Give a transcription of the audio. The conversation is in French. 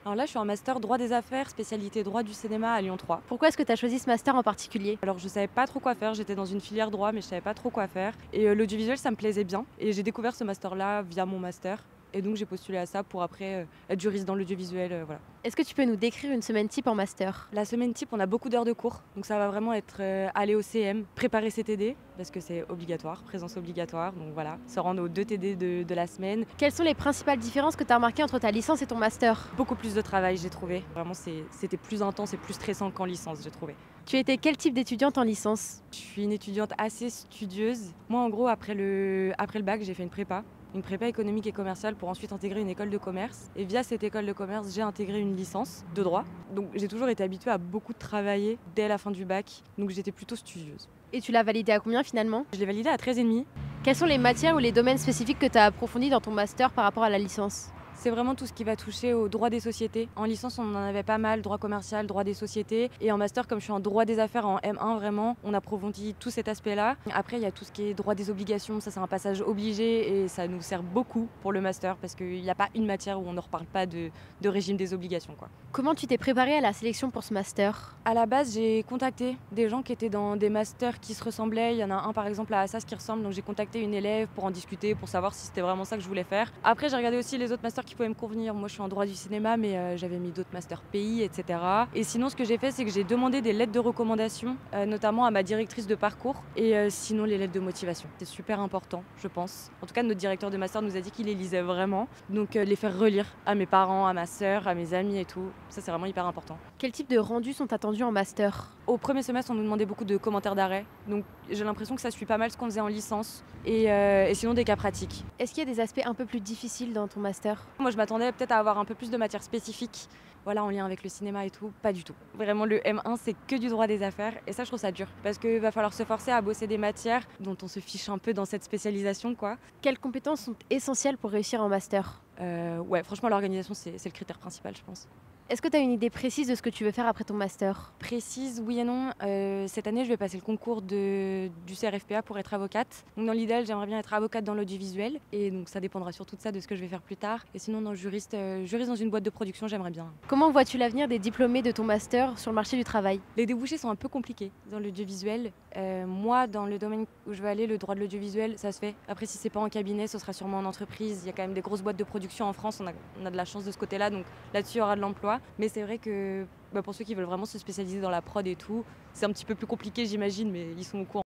Alors là, je suis en master droit des affaires, spécialité droit du cinéma à Lyon 3. Pourquoi est-ce que tu as choisi ce master en particulier? Alors je savais pas trop quoi faire, j'étais dans une filière droit mais je savais pas trop quoi faire. Et l'audiovisuel ça me plaisait bien. Et j'ai découvert ce master-là via mon master. Et donc j'ai postulé à ça pour après être juriste dans l'audiovisuel, voilà. Est-ce que tu peux nous décrire une semaine type en master? La semaine type, on a beaucoup d'heures de cours. Donc ça va vraiment être aller au CM, préparer ses TD, parce que c'est obligatoire, présence obligatoire. Donc voilà, se rendre aux 2 TD de la semaine. Quelles sont les principales différences que tu as remarquées entre ta licence et ton master? Beaucoup plus de travail, j'ai trouvé. Vraiment, c'était plus intense et plus stressant qu'en licence, j'ai trouvé. Tu étais quel type d'étudiante en licence? Je suis une étudiante assez studieuse. Moi, en gros, après le bac, j'ai fait une prépa économique et commerciale pour ensuite intégrer une école de commerce. Et via cette école de commerce, j'ai intégré une licence de droit. Donc j'ai toujours été habituée à beaucoup travailler dès la fin du bac. Donc j'étais plutôt studieuse. Et tu l'as validée à combien finalement? Je l'ai validée à 13,5. Quelles sont les matières ou les domaines spécifiques que tu as approfondis dans ton master par rapport à la licence? C'est vraiment tout ce qui va toucher au droit des sociétés. En licence, on en avait pas mal, droit commercial, droit des sociétés. Et en master, comme je suis en droit des affaires en M1, vraiment, on approfondit tout cet aspect-là. Après, il y a tout ce qui est droit des obligations. Ça, c'est un passage obligé et ça nous sert beaucoup pour le master parce qu'il n'y a pas une matière où on ne reparle pas de régime des obligations, quoi. Comment tu t'es préparée à la sélection pour ce master? À la base, j'ai contacté des gens qui étaient dans des masters qui se ressemblaient. Il y en a un par exemple à Assas qui ressemble, donc j'ai contacté une élève pour en discuter, pour savoir si c'était vraiment ça que je voulais faire. Après, j'ai regardé aussi les autres masters qui pouvaient me convenir. Moi, je suis en droit du cinéma, mais j'avais mis d'autres masters pays, etc. Et sinon, ce que j'ai fait, c'est que j'ai demandé des lettres de recommandation, notamment à ma directrice de parcours, et sinon les lettres de motivation. C'est super important, je pense. En tout cas, notre directeur de master nous a dit qu'il les lisait vraiment, donc les faire relire à mes parents, à ma sœur, à mes amis et tout. Ça, c'est vraiment hyper important. Quel type de rendus sont attendus en master? Au premier semestre, on nous demandait beaucoup de commentaires d'arrêt, donc j'ai l'impression que ça suit pas mal ce qu'on faisait en licence, et sinon des cas pratiques. Est-ce qu'il y a des aspects un peu plus difficiles dans ton master? Moi, je m'attendais peut-être à avoir un peu plus de matières spécifiques, voilà, en lien avec le cinéma et tout. Pas du tout. Vraiment, le M1, c'est que du droit des affaires, et ça, je trouve ça dur, parce qu'il va falloir se forcer à bosser des matières dont on se fiche un peu dans cette spécialisation, quoi. Quelles compétences sont essentielles pour réussir en master? Ouais, franchement, l'organisation, c'est le critère principal, je pense. Est-ce que tu as une idée précise de ce que tu veux faire après ton master? Précise, oui et non. Cette année, je vais passer le concours du CRFPA pour être avocate. Donc, dans l'idéal, j'aimerais bien être avocate dans l'audiovisuel. Et donc, ça dépendra surtout de ça, de ce que je vais faire plus tard. Et sinon, non, juriste dans une boîte de production, j'aimerais bien. Comment vois-tu l'avenir des diplômés de ton master sur le marché du travail? Les débouchés sont un peu compliqués dans l'audiovisuel. Moi, dans le domaine où je veux aller, le droit de l'audiovisuel, ça se fait. Après, si c'est pas en cabinet, ce sera sûrement en entreprise. Il y a quand même des grosses boîtes de production en France. On a de la chance de ce côté-là. Donc là-dessus, il y aura de l'emploi. Mais c'est vrai que pour ceux qui veulent vraiment se spécialiser dans la prod et tout, c'est un petit peu plus compliqué, j'imagine, mais ils sont au courant.